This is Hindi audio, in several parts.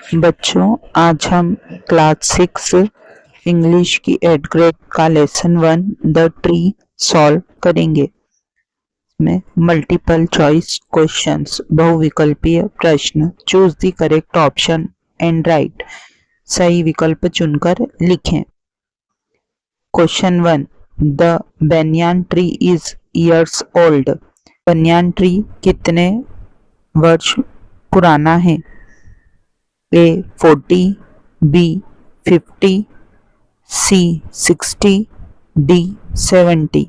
बच्चों, आज हम क्लास 6 इंग्लिश की 8th ग्रेड का लेसन 1 द ट्री सॉल्व करेंगे। में मल्टीपल चॉइस क्वेश्चंस, बहुविकल्पीय प्रश्न। Choose the correct option and write. सही विकल्प चुनकर लिखें। Question 1, the banyan tree is years old. Banyan tree कितने वर्ष पुराना है? A 40, B 50, C 60, D 70।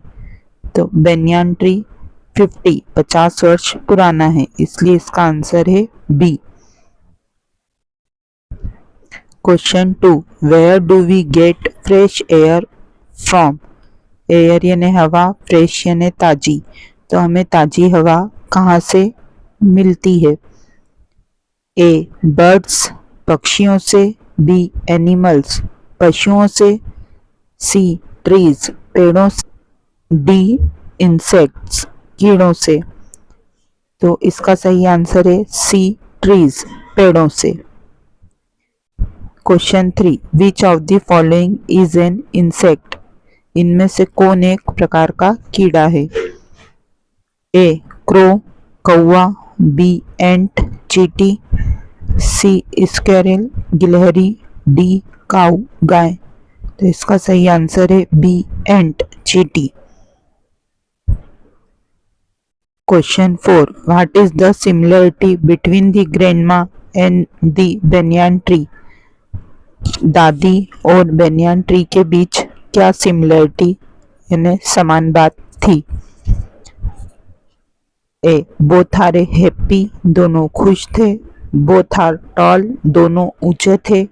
तो बेनियान ट्री 50 वर्ष पुराना है, इसलिए इसका आंसर है B. Question 2, where do we get fresh air from. Air यानी हवा, फ्रेश यानी ताजी, तो हमें ताजी हवा कहाँ से मिलती है? ए बर्ड्स पक्षियों से, बी एनिमल्स पशुओं से, सी ट्रीज पेड़ों से, डी इंसेक्ट्स कीड़ों से। तो इसका सही आंसर है सी ट्रीज पेड़ों से। Question 3, which of the following is an insect. इनमें से कौन एक प्रकार का कीड़ा है? ए क्रो कौवा, बी एंट चींटी, सी स्क्वेरल गिलहरी, डी काऊ गाय। तो इसका सही आंसर है बी एंट चींटी। Question 4, what is the similarity between the grandma and the banyan tree. दादी और बेनियान ट्री के बीच क्या सिमिलरिटी यानी समान बात थी? ए बोथ आर हैप्पी, दोनों खुश थे। बोथ आर टॉल, दोनों ऊंचे थे।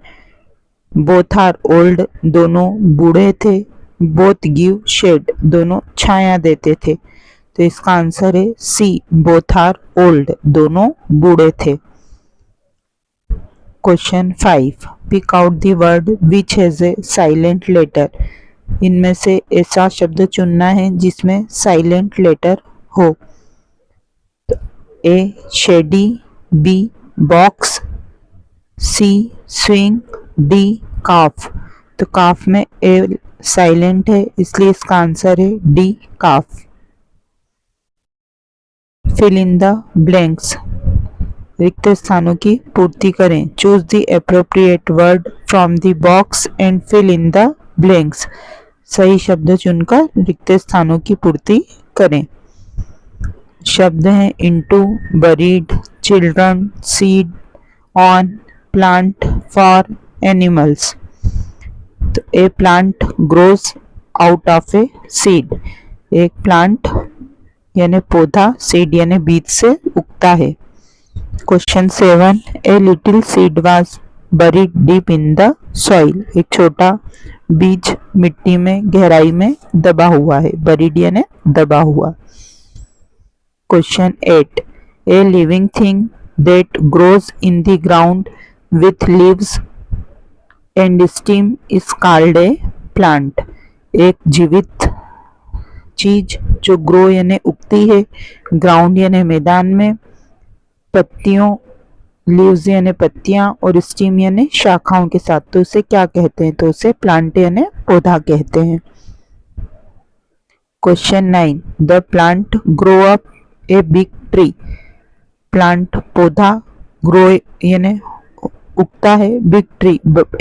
बोथ आर ओल्ड, दोनों बूढ़े थे। बोथ गिव शेड, दोनों छाया देते थे। तो इसका आंसर है सी बोथ आर ओल्ड, दोनों बूढ़े थे। Question 5, pick out the word which has a silent letter. इनमें से ऐसा शब्द चुनना है जिसमें साइलेंट लेटर हो। ए शेडी, बी बॉक्स, सी स्विंग, डी काफ। तो काफ में ए साइलेंट है, इसलिए इसका आंसर है D calf. Fill in the blanks, रिक्त स्थानों की पूर्ति करें। Choose the appropriate word from the box and fill in the blanks. सही शब्द चुनकर रिक्त स्थानों की पूर्ति करें। शब्द हैं into, buried, children, seed, on, plant, for, animals. तो a plant grows out of a seed. एक प्लांट यानी पौधा, सीड यानी बीज से उगता है। Question 7, a little seed was buried deep in the soil. एक छोटा बीज मिट्टी में गहराई में दबा हुआ है। बरीड यानी दबा हुआ। Question 8, a living thing that grows in the ground with leaves and stem is called a plant। एक जीवित चीज जो ग्रो यानी उगती है, ग्राउंड यानी मैदान में, पत्तियों, लीव्स यानी पत्तियां और स्टीम यानी शाखाओं के साथ, तो उसे क्या कहते हैं? तो उसे प्लांट यानी पौधा कहते हैं। Question 9, the plant grow up A big tree. Plant पौधा ग्रो यानी उगता है, बिग ट्री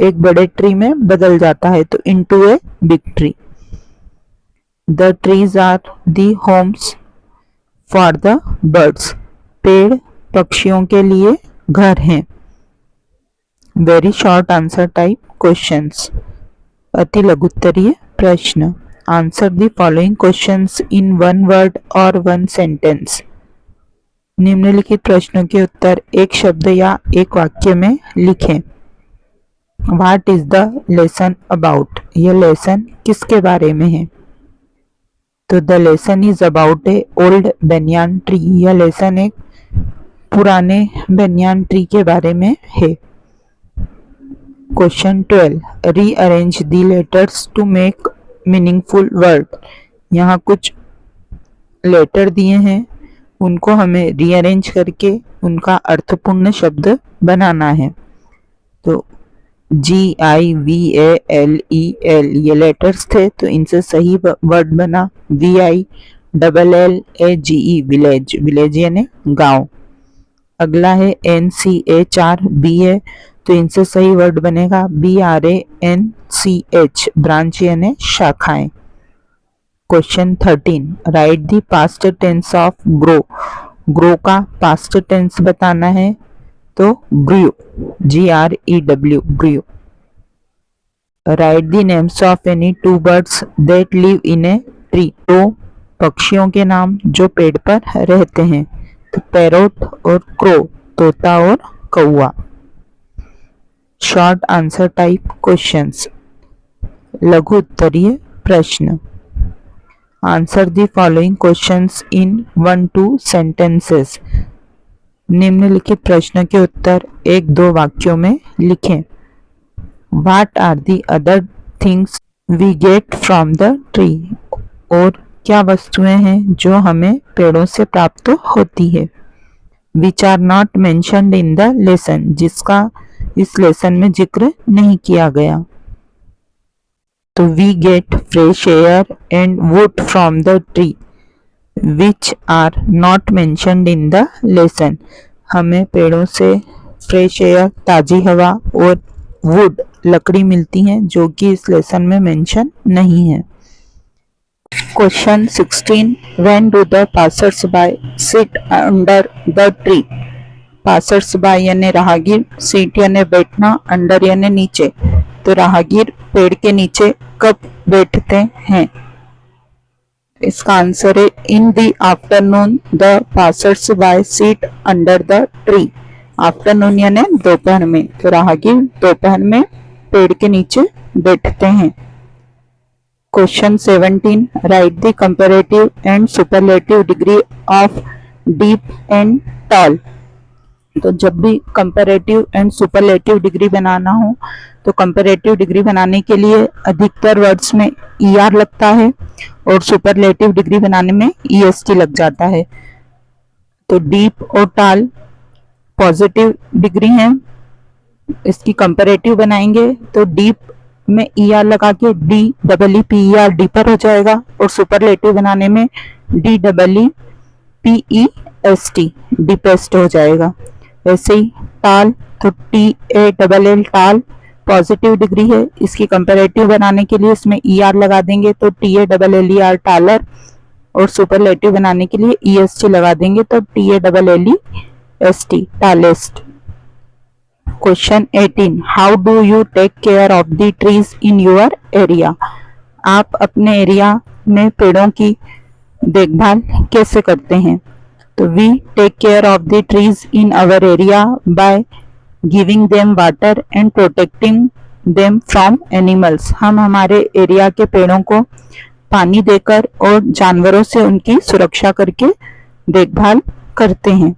एक बड़े ट्री में बदल जाता है, तो into a big tree. The trees are the homes for the birds. पेड़ पक्षियों के लिए घर हैं। Very short answer type questions, अति लघुत्तरीय प्रश्न। Answer the following questions in one word और वन सेंटेंस। निम्नलिखित प्रश्नों के उत्तर एक शब्द या एक वाक्य में लिखें। What is the lesson about. यह लेसन किसके बारे में है? तो the lesson is about a old banyan tree. यह लेसन एक पुराने बेनियान ट्री के बारे में है। Question 12, rearrange the letters to make meaningful word. यहाँ कुछ लेटर दिए हैं, उनको हमें रीअरेंज करके उनका अर्थपूर्ण शब्द बनाना है। GIVALEL ये लेटर्स थे, तो इनसे सही वर्ड बना VILLLAGE विलेज, विलेज यानी गांव। अगला है NCA 4 B है, तो इनसे सही वर्ड बनेगा BRANCH ब्रांच यानी शाखाएं। Question 13 write the past tense of grow, grow का पास्ट टेंस बताना है, तो grew GREW grew. Write the names of any two birds that live in a tree, दो पक्षियों के नाम जो पेड़ पर रहते हैं, तो पैरोट और क्रो तोता और कौवा। शॉर्ट आंसर टाइप क्वेश्चंस, लघु उत्तरीय प्रश्न। Answer the following questions in 1-2 sentences, निम्नलिखित प्रश्न के उत्तर 1-2 वाक्यों में लिखें। What are the other things we get from the tree, और क्या वस्तुएं हैं जो हमें पेड़ों से प्राप्त होती है। Which are not mentioned in the lesson, जिसका इस लेसन में जिक्र नहीं किया गया, तो we get fresh air and wood from the tree which are not mentioned in the lesson, हमें पेड़ों से फ्रेश एयर ताजी हवा और वुड लकड़ी मिलती हैं जो कि इस लेसन में मेंशन नहीं है। Question 16 when do the passers bye sit under the tree, passers bye यानी राहगीर, सीट यानी बैठना, अंडर यानी नीचे, तो राहगीर पेड़ के नीचे कब बैठते हैं। इसका आंसर है in the afternoon the passers bye seat under the tree, afternoon यानी दोपहर में, तो राहगीर दोपहर में पेड़ के नीचे बैठते हैं। Question 17 right the comparative and superlative degree of deep and tall, तो जब भी कंपैरेटिव एंड सुपरलेटिव डिग्री बनाना हो, तो कंपैरेटिव डिग्री बनाने के लिए अधिकतर वर्ड्स में ER लगता है और सुपरलेटिव डिग्री बनाने में EST लग जाता है। तो डीप और टॉल पॉजिटिव डिग्री है, इसकी कंपैरेटिव बनाएंगे तो डीप में ER लगा के DEEPER डीपर हो जाएगा, और सुपरलेटिव बनाने में DEEPEST डीपेस्ट हो जाएगा। वैसे ही टाल, तो TALL टाल पॉजिटिव डिग्री है, इसकी कंपैरेटिव बनाने के लिए इसमें ER लगा देंगे तो TALLER टालर, और सुपरलेटिव बनाने के लिए EST लगा देंगे तो TALLEST tallest. Question 18 how do you take care of the trees in your area, आप अपने एरिया में पेड़ों की देखभाल कैसे करते हैं। तो we take care of the trees in our area by giving them water and protecting them from animals, हम हमारे एरिया के पेड़ों को पानी देकर और जानवरों से उनकी सुरक्षा करके देखभाल करते हैं।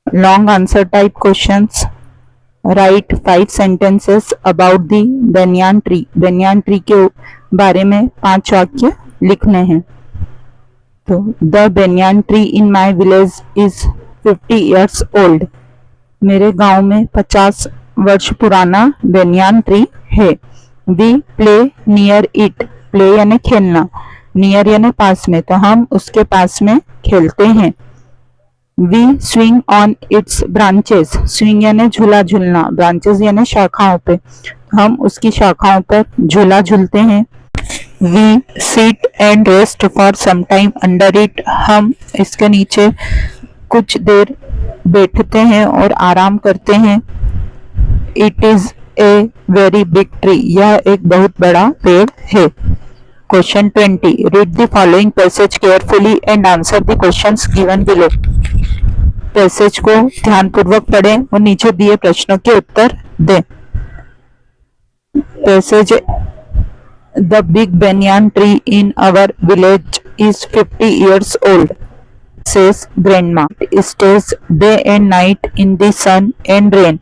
Long answer type questions, write 5 sentences about the banyan tree, banyan tree के बारे में 5 वाक्य लिखने हैं। तो the banyan tree in my village is 50 years old, मेरे गांव में 50 वर्ष पुराना बेनियान ट्री है। We play near it, play यानी खेलना, नियर यानी पास में, तो हम उसके पास में खेलते हैं। We swing on its branches, swing यानी झूला झूलना, ब्रांचेस यानी शाखाओं पे, हम उसकी शाखाओं पर झूला झूलते हैं। We sit and rest for some time under it, हम इसके नीचे कुछ देर बैठते हैं और आराम करते हैं। It is a very big tree, यह एक बहुत बड़ा पेड़ है। Question 20 read the following passage carefully and answer the questions given below, passage को ध्यानपूर्वक पढ़ें और नीचे दिए प्रश्नों के उत्तर दें। Passage the big banyan tree in our village is 50 years old, says grandma. It stays day and night in the sun and rain.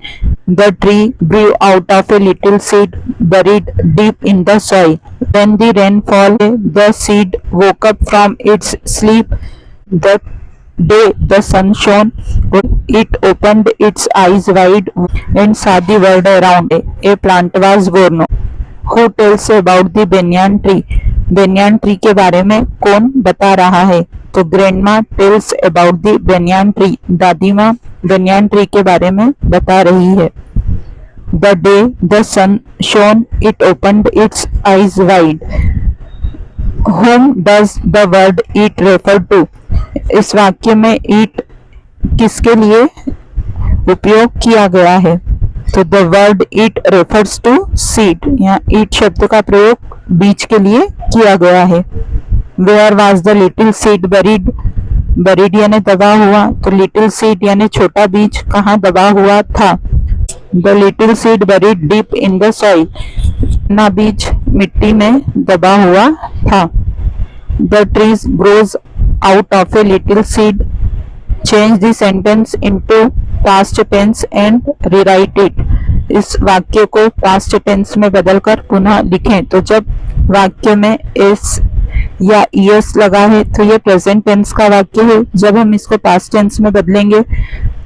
The tree grew out of a little seed buried deep in the soil. When the rain fell, the seed woke up from its sleep. The day the sun shone, it opened its eyes wide and saw the world around. A plant was born. Who tells about the banyan tree? banyan tree के बारे में कौन बता रहा है? तो grandma tells about the banyan tree. दादी माँ banyan tree के बारे में बता रही है. The day the sun shone, it opened its eyes wide. Whom does the word eat refer to? इस वाक्य में eat किसके लिए उपयोग किया गया है? तो the word eat refers to seed. यहाँ eat शब्द का प्रयोग बीज के लिए किया गया है. Where was the little seed buried? buried यानी दबा हुआ, तो little seed यानी छोटा बीज कहाँ दबा हुआ था? The little seed buried deep in the soil. ना बीज मिट्टी में दबा हुआ था. The trees grows out of a little seed. Change the sentence into past tense and rewrite it. इस वाक्य को past tense में बदलकर पुनः लिखें. तो जब वाक्य में s या es लगा है तो ये प्रेजेंट टेंस का वाक्य है. जब हम इसको पास्ट टेंस में बदलेंगे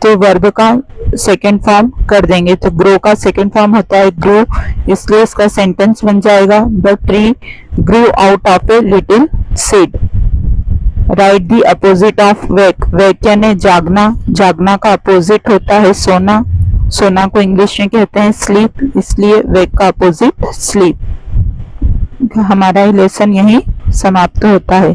तो वर्ब का सेकेंड फॉर्म कर देंगे. तो ग्रो का सेकेंड फॉर्म होता है ग्रो, इसलिए इसका सेंटेंस बन जाएगा the tree grew out of a little seed. Write the opposite of wake. Wake यानी जागना, जागना का अपोजिट होता है सोना. सोना को इंग्लिश में कहते हैं स्लीप, इसलिए वेक का अपोजिट स्लीप. हमारा ये लेसन यहीं समाप्त होता है.